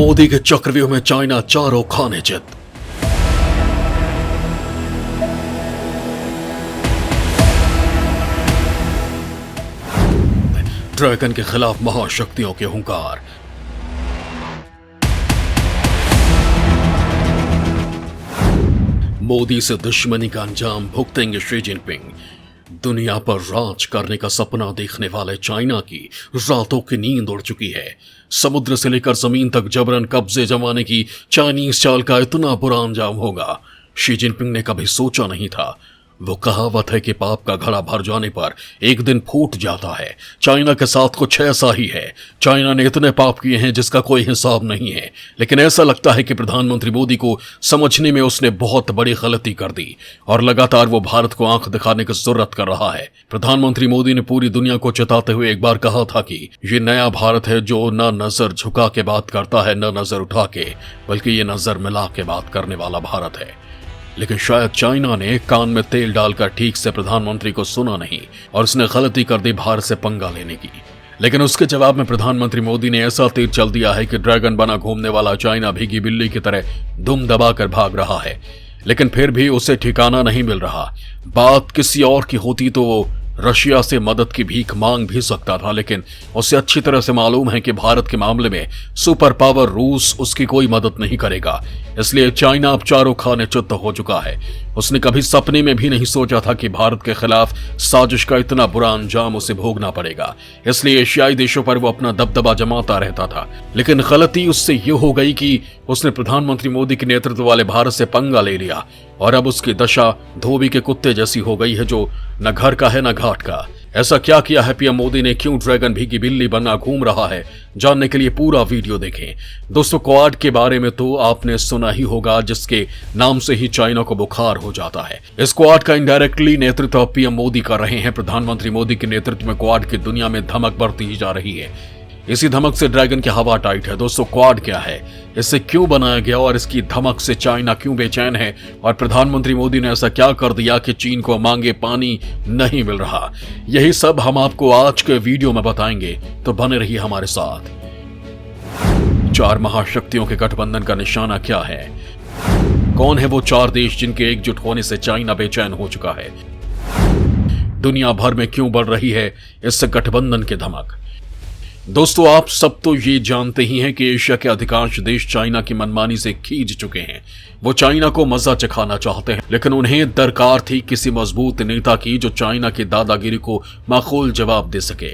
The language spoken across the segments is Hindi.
मोदी के चक्रव्यूह में चाइना चारों खाने चित। ड्रैगन के खिलाफ महाशक्तियों के हुंकार। मोदी से दुश्मनी का अंजाम भुगतेंगे शी जिनपिंग। दुनिया पर राज करने का सपना देखने वाले चाइना की रातों की नींद उड़ चुकी है। समुद्र से लेकर जमीन तक जबरन कब्जे जमाने की चाइनीज चाल का इतना बुरा अंजाम होगा, शी जिनपिंग ने कभी सोचा नहीं था। वो कहावत है कि पाप का घड़ा भर जाने पर एक दिन फूट जाता है। चाइना के साथ कुछ ऐसा ही है। चाइना ने इतने पाप किए हैं जिसका कोई हिसाब नहीं है, लेकिन ऐसा लगता है कि प्रधानमंत्री मोदी को समझने में उसने बहुत बड़ी गलती कर दी और लगातार वो भारत को आंख दिखाने की जरूरत कर रहा है। प्रधानमंत्री मोदी ने पूरी दुनिया को चेताते हुए एक बार कहा था कि ये नया भारत है जो न नजर झुका के बात करता है न नजर उठा के, बल्कि ये नजर मिला के बात करने वाला भारत है। लेकिन शायद चाइना ने कान में तेल डालकर ठीक से प्रधानमंत्री को सुना नहीं और उसने गलती कर दी भारत से पंगा लेने की। लेकिन उसके जवाब में प्रधानमंत्री मोदी ने ऐसा तीर चल दिया है कि ड्रैगन बना घूमने वाला चाइना भीगी बिल्ली की तरह दुम दबाकर भाग रहा है, लेकिन फिर भी उसे ठिकाना नहीं मिल रहा। बात किसी और की होती तो वो रशिया से मदद की भीख मांग भी सकता था, लेकिन उसे अच्छी तरह से मालूम है कि भारत के मामले में सुपर पावर रूस उसकी कोई मदद नहीं करेगा। इसलिए चाइना अब चारों खाने चित्त हो चुका है। उसने कभी सपने में भी नहीं सोचा था कि भारत के खिलाफ साजिश का इतना बुरा अंजाम उसे भोगना पड़ेगा। इसलिए एशियाई देशों पर वो अपना दबदबा जमाता रहता था। लेकिन गलती उससे ये हो गई कि उसने प्रधानमंत्री मोदी के नेतृत्व वाले भारत से पंगा ले लिया और अब उसकी दशा धोबी के कुत्ते जैसी हो गई है जो न घर का है न घाट का। ऐसा क्या किया है पीएम मोदी ने, क्यों ड्रैगन भीगी बिल्ली बना घूम रहा है, जानने के लिए पूरा वीडियो देखें। दोस्तों, क्वाड के बारे में तो आपने सुना ही होगा, जिसके नाम से ही चाइना को बुखार हो जाता है। इस क्वाड का इनडायरेक्टली नेतृत्व पीएम मोदी कर रहे हैं। प्रधानमंत्री मोदी के नेतृत्व में क्वाड की दुनिया में धमक बढ़ती ही जा रही है। इसी धमक से ड्रैगन की हवा टाइट है। दोस्तों, क्वाड क्या है, इसे क्यों बनाया गया और इसकी धमक से चाइना क्यों बेचैन है, और प्रधानमंत्री मोदी ने ऐसा क्या कर दिया कि चीन को मांगे पानी नहीं मिल रहा, यही सब हम आपको आज के वीडियो में बताएंगे, तो बने रहिए हमारे साथ। चार महाशक्तियों के गठबंधन का निशाना क्या है? कौन है वो चार देश जिनके एकजुट होने से चाइना बेचैन हो चुका है? दुनिया भर में क्यों बढ़ रही है इस गठबंधन की धमक? दोस्तों, आप सब तो ये जानते ही हैं कि एशिया के अधिकांश देश चाइना की मनमानी से खींच चुके हैं। वो चाइना को मजा चखाना चाहते हैं, लेकिन उन्हें दरकार थी किसी मजबूत नेता की जो चाइना की दादागिरी को माकूल जवाब दे सके।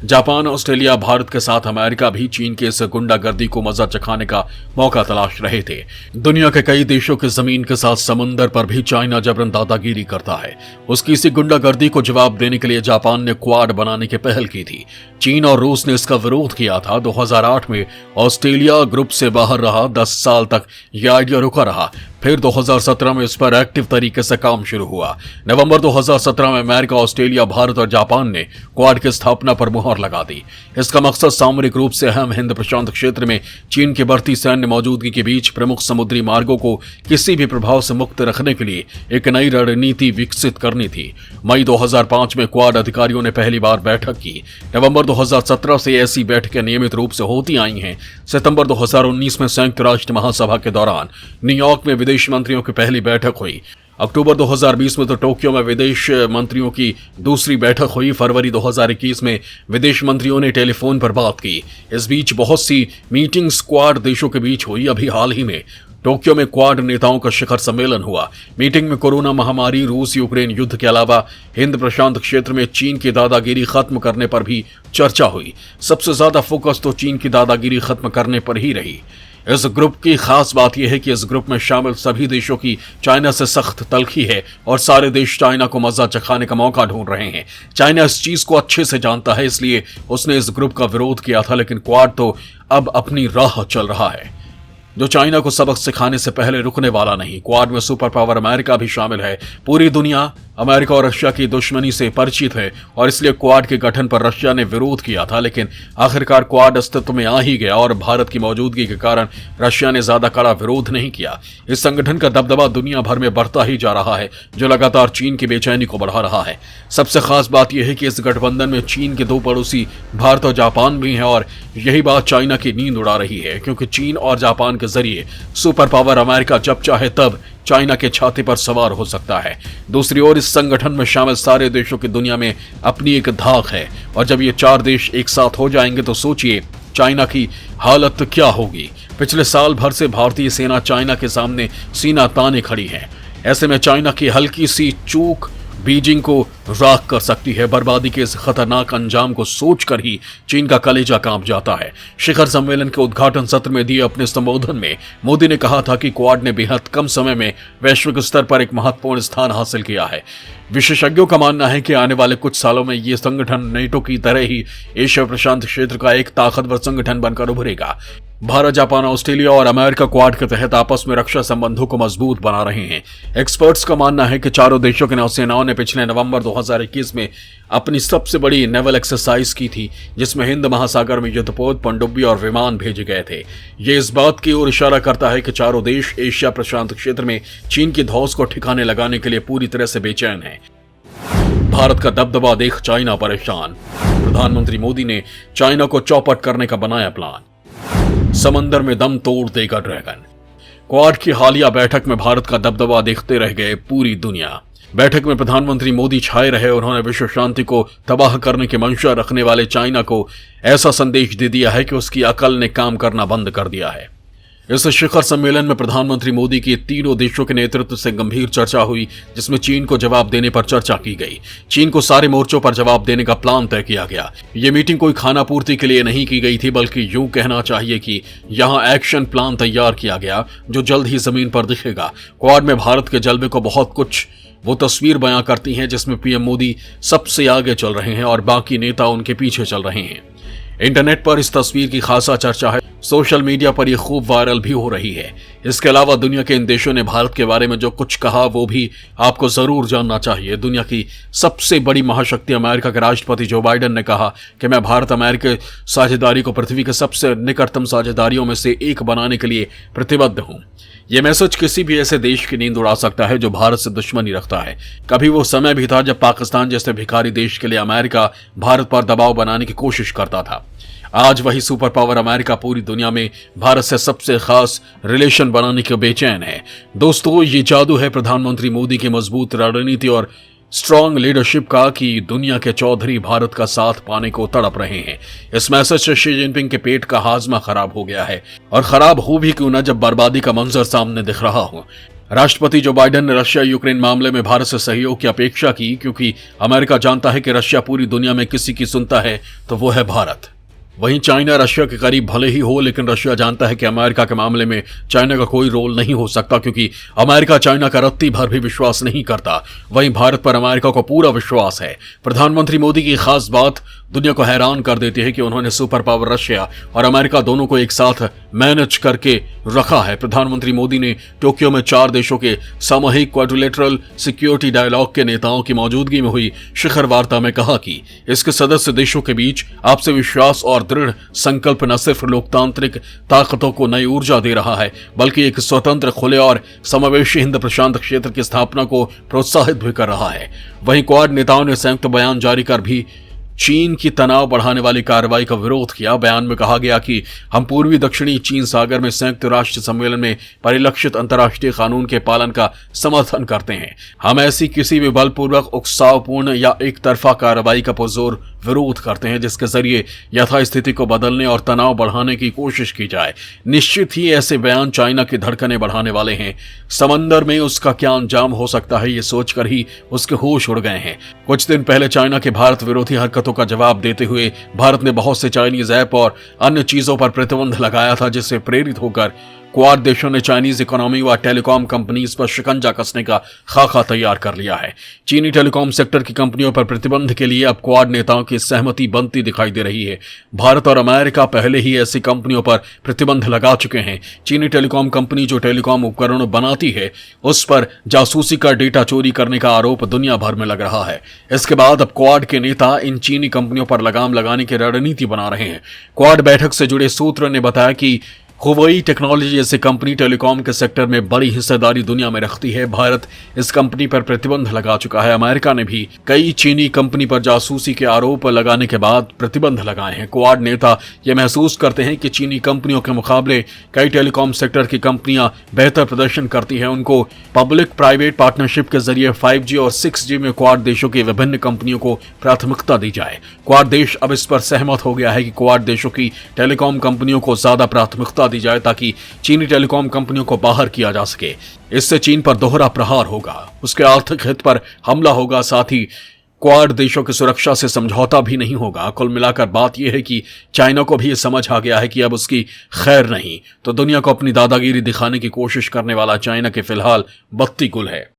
जापान, ऑस्ट्रेलिया, भारत के साथ अमेरिका भी चीन के इस गुंडागर्दी को मजा चखाने का मौका तलाश रहे थे। दुनिया के कई देशों के जमीन के साथ समंदर पर भी चाइना जबरन दादागिरी करता है। उसकी इसी गुंडागर्दी को जवाब देने के लिए जापान ने क्वाड बनाने की पहल की थी। चीन और रूस ने इसका विरोध किया था। 2008 में ऑस्ट्रेलिया ग्रुप से बाहर रहा। 10 साल तक यह आइडिया रुका रहा। फिर 2017 में इस पर एक्टिव तरीके से काम शुरू हुआ। नवंबर 2017 में अमेरिका, ऑस्ट्रेलिया, भारत और जापान ने क्वाड की स्थापना पर मुहर लगा दी। इसका मकसद सामरिक रूप से अहम हिंद प्रशांत क्षेत्र में चीन की बढ़ती सैन्य मौजूदगी के बीच प्रमुख समुद्री मार्गों को किसी भी प्रभाव से मुक्त रखने के लिए एक नई रणनीति विकसित करनी थी। मई 2005 में क्वाड अधिकारियों ने पहली बार बैठक की। नवंबर 2017 से ऐसी बैठकें नियमित रूप से होती आई हैं। सितंबर 2019 में संयुक्त राष्ट्र महासभा के दौरान न्यूयॉर्क में विदेश मंत्रियों की पहली बैठक हुई। अक्टूबर 2020 में तो टोक्यो में विदेश मंत्रियों की दूसरी बैठक हुई। फरवरी 2021 में विदेश मंत्रियों ने टेलीफोन पर बात की। इस बीच बहुत सी मीटिंग्स क्वाड देशों के बीच हुई। अभी हाल ही में टोक्यो में क्वाड नेताओं का शिखर सम्मेलन हुआ। मीटिंग में कोरोना महामारी, रूस यूक्रेन युद्ध के अलावा हिंद प्रशांत क्षेत्र में चीन की दादागिरी खत्म करने पर भी चर्चा हुई। सबसे ज्यादा फोकस तो चीन की दादागिरी खत्म करने पर ही रही। इस ग्रुप की खास बात यह है कि इस ग्रुप में शामिल सभी देशों की चाइना से सख्त तलखी है और सारे देश चाइना को मजा चखाने का मौका ढूंढ रहे हैं। चाइना इस चीज को अच्छे से जानता है, इसलिए उसने इस ग्रुप का विरोध किया था, लेकिन क्वाड तो अब अपनी राह चल रहा है। जो चाइना को सबक सिखाने से पहले रुकने वाला नहीं। क्वाड में सुपर पावर अमेरिका भी शामिल है। पूरी दुनिया अमेरिका और रशिया की दुश्मनी से परिचित है और इसलिए क्वाड के गठन पर रशिया ने विरोध किया था, लेकिन आखिरकार क्वाड अस्तित्व में आ ही गया और भारत की मौजूदगी के कारण रशिया ने ज्यादा कड़ा विरोध नहीं किया। इस संगठन का दबदबा दुनिया भर में बढ़ता ही जा रहा है, जो लगातार चीन की बेचैनी को बढ़ा रहा है। सबसे खास बात यह है कि इस गठबंधन में चीन के दो पड़ोसी भारत और जापान भी हैं और यही बात चाइना की नींद उड़ा रही है, क्योंकि चीन और जापान के जरिए सुपर पावर अमेरिका जब चाहे तब चाइना के छाती पर सवार हो सकता है। दूसरी ओर इस संगठन में शामिल सारे देशों की दुनिया में अपनी एक धाक है और जब ये 4 देश एक साथ हो जाएंगे तो सोचिए चाइना की हालत क्या होगी। पिछले साल भर से भारतीय सेना चाइना के सामने सीना ताने खड़ी है। ऐसे में चाइना की हल्की सी चूक बीजिंग को राख कर सकती है। बर्बादी के इस खतरनाक अंजाम को सोचकर ही चीन का कलेजा कांप जाता है। शिखर सम्मेलन के उद्घाटन सत्र में दिए अपने संबोधन में मोदी ने कहा था कि क्वाड ने बेहद कम समय में वैश्विक स्तर पर एक महत्वपूर्ण स्थान हासिल किया है। विशेषज्ञों का मानना है कि आने वाले कुछ सालों में ये संगठन नेटो की तरह ही एशिया प्रशांत क्षेत्र का एक ताकतवर संगठन बनकर उभरेगा। भारत, जापान, ऑस्ट्रेलिया और अमेरिका क्वाड के तहत आपस में रक्षा संबंधों को मजबूत बना रहे हैं। एक्सपर्ट्स का मानना है कि चारों देशों की नौसेनाओं ने पिछले नवंबर 2021 में अपनी सबसे बड़ी नेवल एक्सरसाइज की थी, जिसमें हिंद महासागर में युद्धपोत, पनडुब्बी और विमान भेजे गए थे। ये इस बात की ओर इशारा करता है कि चारों देश एशिया प्रशांत क्षेत्र में चीन की धौंस को ठिकाने लगाने के लिए पूरी तरह से बेचैन हैं। भारत का दबदबा देख चाइना परेशान। प्रधानमंत्री मोदी ने चाइना को चौपट करने का बनाया प्लान। समंदर में दम तोड़ देगा ड्रैगन। क्वाड की हालिया बैठक में भारत का दबदबा देखते रह गए पूरी दुनिया। बैठक में प्रधानमंत्री मोदी छाए रहे। उन्होंने विश्व शांति को तबाह करने की मंशा रखने वाले चाइना को ऐसा संदेश दे दिया है कि उसकी अकल ने काम करना बंद कर दिया है। इस शिखर सम्मेलन में प्रधानमंत्री मोदी की तीनों देशों के नेतृत्व से गंभीर चर्चा हुई, जिसमें चीन को जवाब देने पर चर्चा की गई। चीन को सारे मोर्चों पर जवाब देने का प्लान तय किया गया। ये मीटिंग कोई खाना पूर्ति के लिए नहीं की गई थी, बल्कि यूं कहना चाहिए कि यहां एक्शन प्लान तैयार किया गया जो जल्द ही जमीन पर दिखेगा। क्वाड में भारत के जलवे को बहुत कुछ वो तस्वीर बयां करती है जिसमें पीएम मोदी सबसे आगे चल रहे हैं और बाकी नेता उनके पीछे चल रहे हैं। इंटरनेट पर इस तस्वीर की खासा चर्चा है। सोशल मीडिया पर यह खूब वायरल भी हो रही है। इसके अलावा दुनिया के इन देशों ने भारत के बारे में जो कुछ कहा वो भी आपको जरूर जानना चाहिए। दुनिया की सबसे बड़ी महाशक्ति अमेरिका के राष्ट्रपति जो बाइडेन ने कहा कि मैं भारत अमेरिका साझेदारी को पृथ्वी के सबसे निकटतम साझेदारियों में से एक बनाने के लिए प्रतिबद्ध हूं। यह मैसेज किसी भी ऐसे देश की नींद उड़ा सकता है जो भारत से दुश्मनी रखता है। कभी वो समय भी था जब पाकिस्तान जैसे भिखारी देश के लिए अमेरिका भारत पर दबाव बनाने की कोशिश करता था। आज वही सुपर पावर अमेरिका पूरी दुनिया में भारत से सबसे खास रिलेशन बनाने के बेचैन है। दोस्तों, ये जादू है प्रधानमंत्री मोदी की मजबूत रणनीति और स्ट्रॉन्ग लीडरशिप का कि दुनिया के चौधरी भारत का साथ पाने को तड़प रहे हैं। इस मैसेज से शी जिनपिंग के पेट का हाजमा खराब हो गया है, और खराब हो भी क्यों ना जब बर्बादी का मंजर सामने दिख रहा हो। राष्ट्रपति जो बाइडेन ने रशिया यूक्रेन मामले में भारत से सहयोग की अपेक्षा की, क्योंकि अमेरिका जानता है कि रशिया पूरी दुनिया में किसी की सुनता है तो वो है भारत। वहीं चाइना रशिया के करीब भले ही हो, लेकिन रशिया जानता है कि अमेरिका के मामले में चाइना का कोई रोल नहीं हो सकता, क्योंकि अमेरिका चाइना का रत्ती भर भी विश्वास नहीं करता। वहीं भारत पर अमेरिका को पूरा विश्वास है। प्रधानमंत्री मोदी की खास बात दुनिया को हैरान कर देती है कि उन्होंने सुपर पावर रशिया और अमेरिका दोनों को एक साथ मैनेज करके रखा है। प्रधानमंत्री मोदी ने टोक्यो में 4 देशों के सामूहिक क्वाड्रिलेटरल सिक्योरिटी डायलॉग के नेताओं की मौजूदगी में हुई शिखर वार्ता में कहा कि इसके सदस्य देशों के बीच आपसी विश्वास और दृढ़ संकल्प न सिर्फ लोकतांत्रिक ताकतों को नई ऊर्जा दे रहा है, बल्कि एक स्वतंत्र, खुले और समावेशी हिंद प्रशांत क्षेत्र की स्थापना को प्रोत्साहित भी कर रहा है। वहीं क्वाड नेताओं ने संयुक्त बयान जारी कर भी चीन की तनाव बढ़ाने वाली कार्रवाई का विरोध किया। बयान में कहा गया कि हम पूर्वी दक्षिणी चीन सागर में संयुक्त राष्ट्र सम्मेलन में परिलक्षित अंतर्राष्ट्रीय कानून के पालन का समर्थन करते हैं। हम ऐसी किसी भी बलपूर्वक, उकसावपूर्ण या एक तरफा कार्रवाई का पुरजोर विरोध करते हैं जिसके जरिए यथास्थिति को बदलने और तनाव बढ़ाने की कोशिश की जाए। निश्चित ही ऐसे बयान चाइना की धड़कनें बढ़ाने वाले हैं। समंदर में उसका क्या अंजाम हो सकता है, ये सोचकर ही उसके होश उड़ गए हैं। कुछ दिन पहले चाइना के भारत विरोधी हरकतों का जवाब देते हुए भारत ने बहुत से चाइनीज ऐप और अन्य चीजों पर प्रतिबंध लगाया था, जिससे प्रेरित होकर क्वाड देशों ने चाइनीज इकोनॉमी व टेलीकॉम कंपनीज पर शिकंजा कसने का खाका तैयार कर लिया है। चीनी टेलीकॉम सेक्टर की कंपनियों पर प्रतिबंध के लिए अब क्वाड नेताओं की सहमति बनती दिखाई दे रही है। भारत और अमेरिका पहले ही ऐसी कंपनियों पर प्रतिबंध लगा चुके हैं। चीनी टेलीकॉम कंपनी जो टेलीकॉम उपकरण बनाती है उस पर जासूसी का डेटा चोरी करने का आरोप दुनिया भर में लग रहा है। इसके बाद अब क्वाड के नेता इन चीनी कंपनियों पर लगाम लगाने की रणनीति बना रहे हैं। क्वाड बैठक से जुड़े सूत्र ने बताया कि हुवेई टेक्नोलॉजी जैसी कंपनी टेलीकॉम के सेक्टर में बड़ी हिस्सेदारी दुनिया में रखती है। भारत इस कंपनी पर प्रतिबंध लगा चुका है। अमेरिका ने भी कई चीनी कंपनी पर जासूसी के आरोप लगाने के बाद प्रतिबंध लगाए हैं। क्वाड नेता यह महसूस करते हैं कि चीनी कंपनियों के मुकाबले कई टेलीकॉम सेक्टर की कंपनियां बेहतर प्रदर्शन करती हैं। उनको पब्लिक प्राइवेट पार्टनरशिप के जरिए 5G और 6G में क्वाड देशों की विभिन्न कंपनियों को प्राथमिकता दी जाए। क्वाड देश अब इस पर सहमत हो गया है कि क्वाड देशों की टेलीकॉम कंपनियों को ज्यादा प्राथमिकता दी जाए ताकि चीनी टेलीकॉम कंपनियों को बाहर किया जा सके। इससे चीन पर दोहरा प्रहार होगा, उसके आर्थिक हित पर हमला होगा, साथ ही क्वाड देशों की सुरक्षा से समझौता भी नहीं होगा। कुल मिलाकर बात यह है कि चाइना को भी यह समझ आ गया है कि अब उसकी खैर नहीं, तो दुनिया को अपनी दादागिरी दिखाने की कोशिश करने वाला चाइना के फिलहाल बत्ती गुल है।